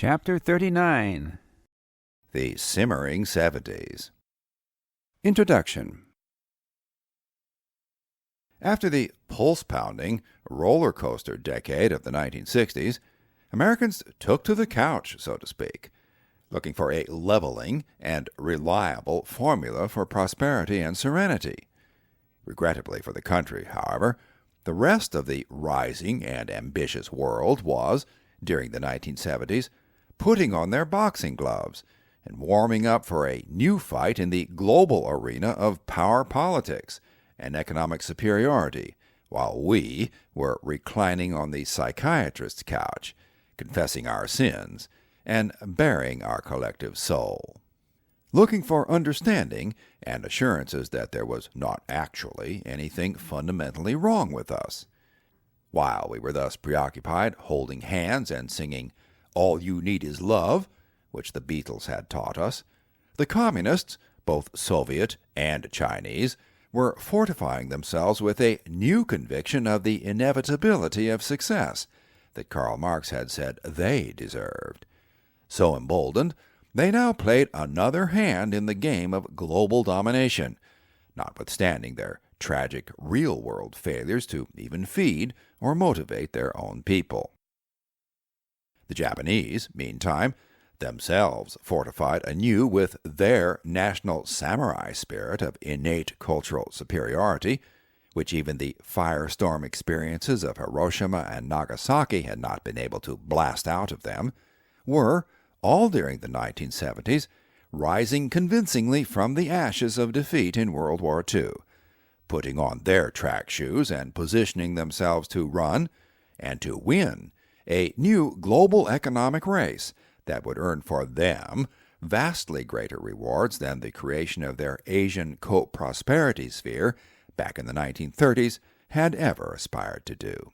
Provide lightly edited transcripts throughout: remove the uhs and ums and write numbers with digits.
Chapter 39. The Simmering 70s. Introduction. After the pulse-pounding, roller-coaster decade of the 1960s, Americans took to the couch, so to speak, looking for a leveling and reliable formula for prosperity and serenity. Regrettably for the country, however, the rest of the rising and ambitious world was, during the 1970s, putting on their boxing gloves and warming up for a new fight in the global arena of power politics and economic superiority, while we were reclining on the psychiatrist's couch, confessing our sins and bearing our collective soul, looking for understanding and assurances that there was not actually anything fundamentally wrong with us. While we were thus preoccupied, holding hands and singing "All You Need Is Love," which the Beatles had taught us, the communists, both Soviet and Chinese, were fortifying themselves with a new conviction of the inevitability of success that Karl Marx had said they deserved. So emboldened, they now played another hand in the game of global domination, notwithstanding their tragic real-world failures to even feed or motivate their own people. The Japanese, meantime, themselves fortified anew with their national samurai spirit of innate cultural superiority, which even the firestorm experiences of Hiroshima and Nagasaki had not been able to blast out of them, were, all during the 1970s, rising convincingly from the ashes of defeat in World War II, putting on their track shoes and positioning themselves to run, and to win, a new global economic race that would earn for them vastly greater rewards than the creation of their Asian co-prosperity sphere back in the 1930s had ever aspired to do.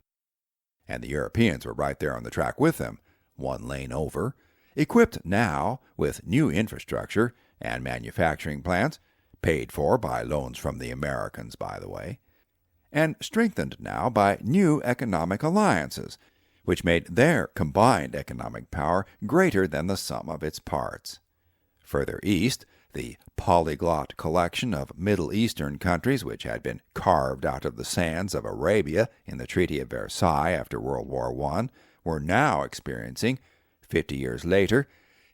And the Europeans were right there on the track with them, one lane over, equipped now with new infrastructure and manufacturing plants, paid for by loans from the Americans, by the way, and strengthened now by new economic alliances, which made their combined economic power greater than the sum of its parts. Further east, the polyglot collection of Middle Eastern countries which had been carved out of the sands of Arabia in the Treaty of Versailles after World War I were now experiencing, 50 years later,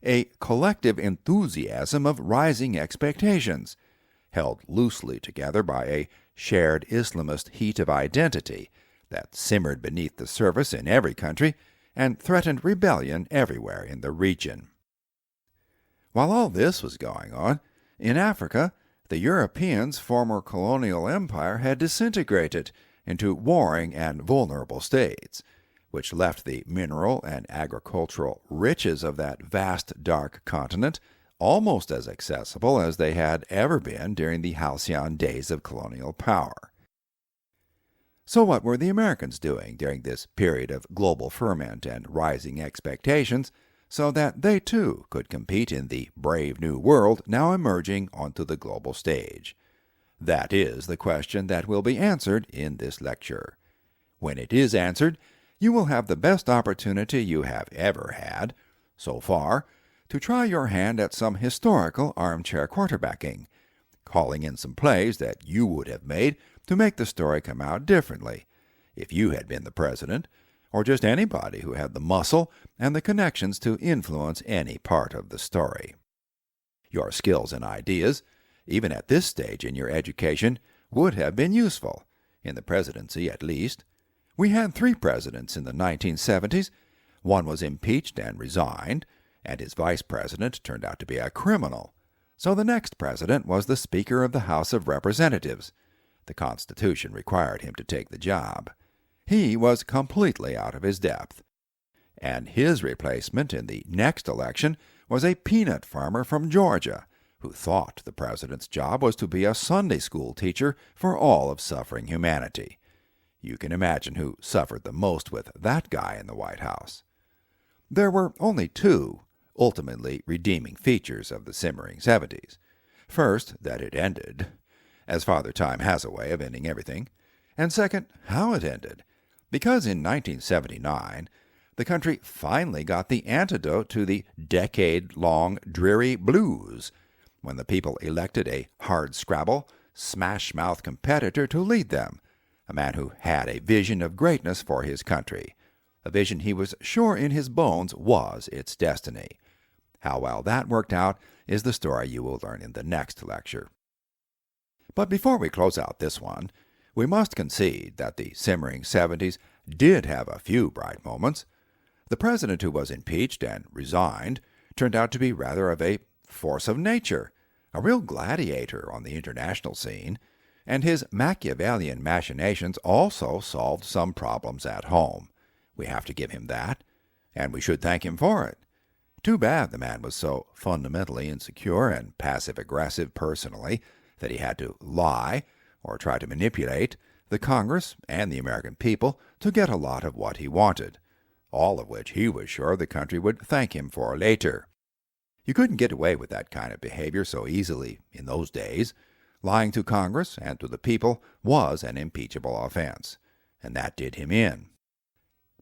a collective enthusiasm of rising expectations, held loosely together by a shared Islamist heat of identity that simmered beneath the surface in every country and threatened rebellion everywhere in the region. While all this was going on, in Africa, the Europeans' former colonial empire had disintegrated into warring and vulnerable states, which left the mineral and agricultural riches of that vast dark continent almost as accessible as they had ever been during the halcyon days of colonial power. So what were the Americans doing during this period of global ferment and rising expectations so that they too could compete in the brave new world now emerging onto the global stage? That is the question that will be answered in this lecture. When it is answered, you will have the best opportunity you have ever had, so far, to try your hand at some historical armchair quarterbacking, calling in some plays that you would have made to make the story come out differently if you had been the president, or just anybody who had the muscle and the connections to influence any part of the story. Your skills and ideas, even at this stage in your education, would have been useful, in the presidency at least. We had 3 presidents in the 1970s. One was impeached and resigned, and his vice president turned out to be a criminal. So the next president was the Speaker of the House of Representatives. The Constitution required him to take the job. He was completely out of his depth. And his replacement in the next election was a peanut farmer from Georgia, who thought the president's job was to be a Sunday school teacher for all of suffering humanity. You can imagine who suffered the most with that guy in the White House. There were only 2 ultimately redeeming features of the Simmering 70s. First, that it ended, as Father Time has a way of ending everything, and second, how it ended, because in 1979, the country finally got the antidote to the decade-long dreary blues when the people elected a hard-scrabble, smash-mouth competitor to lead them, a man who had a vision of greatness for his country, a vision he was sure in his bones was its destiny. How well that worked out is the story you will learn in the next lecture. But before we close out this one, we must concede that the simmering 70s did have a few bright moments. The president who was impeached and resigned turned out to be rather of a force of nature, a real gladiator on the international scene, and his Machiavellian machinations also solved some problems at home. We have to give him that, and we should thank him for it. Too bad the man was so fundamentally insecure and passive-aggressive personally that he had to lie or try to manipulate the Congress and the American people to get a lot of what he wanted, all of which he was sure the country would thank him for later. You couldn't get away with that kind of behavior so easily in those days. Lying to Congress and to the people was an impeachable offense, and that did him in.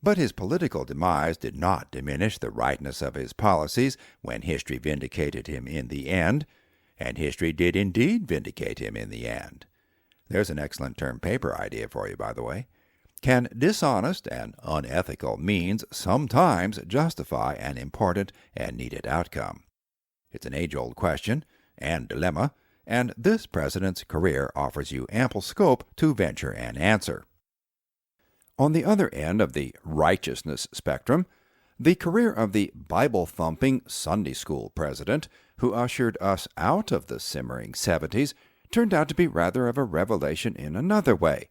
But his political demise did not diminish the rightness of his policies when history vindicated him in the end, and history did indeed vindicate him in the end. There's an excellent term paper idea for you, by the way. Can dishonest and unethical means sometimes justify an important and needed outcome? It's an age-old question and dilemma, and this president's career offers you ample scope to venture an answer. On the other end of the righteousness spectrum, the career of the Bible-thumping Sunday school president who ushered us out of the simmering 70s turned out to be rather of a revelation in another way.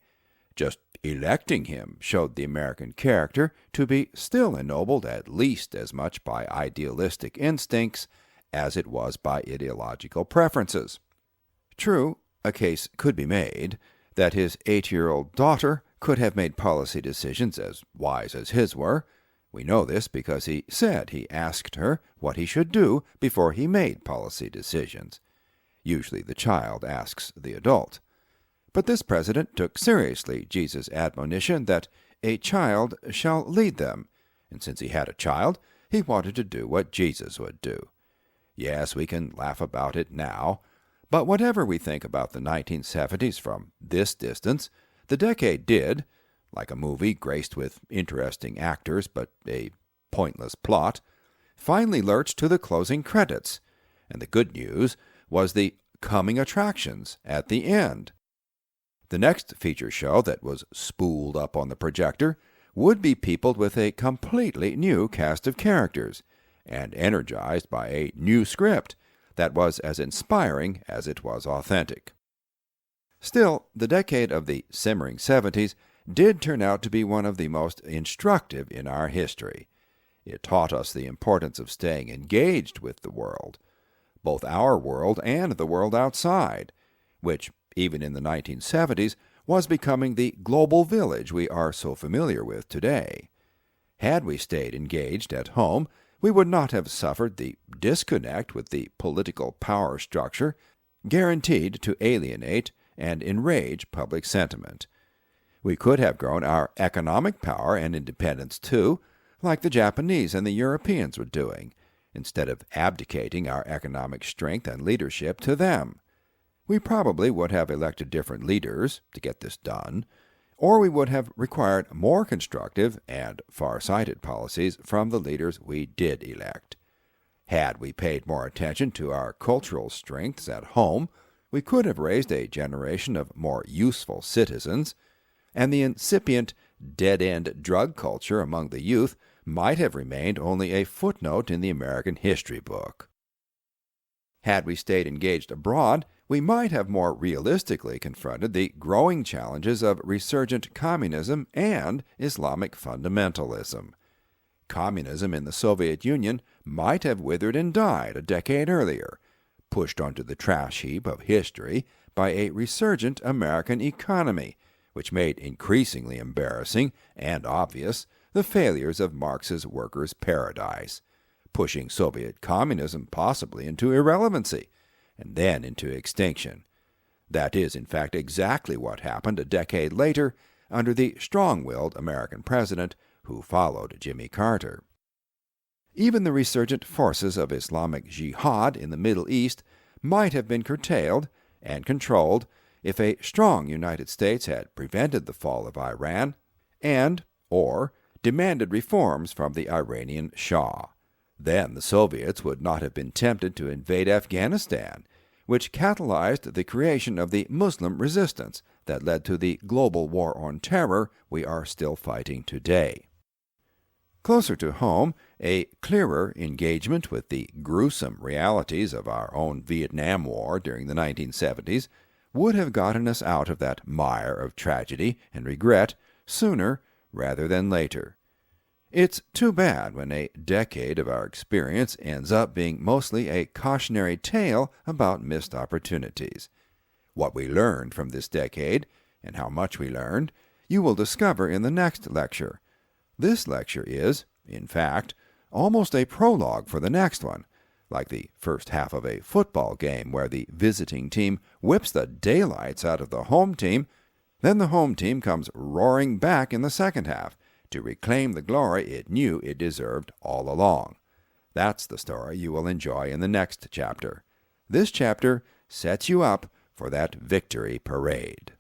Just electing him showed the American character to be still ennobled at least as much by idealistic instincts as it was by ideological preferences. True, a case could be made that his 8-year-old daughter could have made policy decisions as wise as his were. We know this because he said he asked her what he should do before he made policy decisions. Usually the child asks the adult. But this president took seriously Jesus' admonition that a child shall lead them, and since he had a child, he wanted to do what Jesus would do. Yes, we can laugh about it now, but whatever we think about the 1970s from this distance, the decade did, like a movie graced with interesting actors but a pointless plot, finally lurch to the closing credits, and the good news was the coming attractions at the end. The next feature show that was spooled up on the projector would be peopled with a completely new cast of characters, and energized by a new script that was as inspiring as it was authentic. Still, the decade of the simmering 70s did turn out to be one of the most instructive in our history. It taught us the importance of staying engaged with the world, both our world and the world outside, which, even in the 1970s, was becoming the global village we are so familiar with today. Had we stayed engaged at home, we would not have suffered the disconnect with the political power structure guaranteed to alienate and enrage public sentiment. We could have grown our economic power and independence too, like the Japanese and the Europeans were doing, instead of abdicating our economic strength and leadership to them. We probably would have elected different leaders to get this done, or we would have required more constructive and far-sighted policies from the leaders we did elect. Had we paid more attention to our cultural strengths at home, we could have raised a generation of more useful citizens, and the incipient dead-end drug culture among the youth might have remained only a footnote in the American history book. Had we stayed engaged abroad, we might have more realistically confronted the growing challenges of resurgent communism and Islamic fundamentalism. Communism in the Soviet Union might have withered and died a decade earlier, pushed onto the trash heap of history by a resurgent American economy, which made increasingly embarrassing and obvious the failures of Marx's workers' paradise, pushing Soviet communism possibly into irrelevancy, and then into extinction. That is, in fact, exactly what happened a decade later under the strong-willed American president who followed Jimmy Carter. Even the resurgent forces of Islamic Jihad in the Middle East might have been curtailed and controlled if a strong United States had prevented the fall of Iran or demanded reforms from the Iranian Shah. Then the Soviets would not have been tempted to invade Afghanistan, which catalyzed the creation of the Muslim resistance that led to the global war on terror we are still fighting today. Closer to home, a clearer engagement with the gruesome realities of our own Vietnam War during the 1970s would have gotten us out of that mire of tragedy and regret sooner rather than later. It's too bad when a decade of our experience ends up being mostly a cautionary tale about missed opportunities. What we learned from this decade, and how much we learned, you will discover in the next lecture. This lecture is, in fact, almost a prologue for the next one, like the first half of a football game where the visiting team whips the daylights out of the home team, then the home team comes roaring back in the second half to reclaim the glory it knew it deserved all along. That's the story you will enjoy in the next chapter. This chapter sets you up for that victory parade.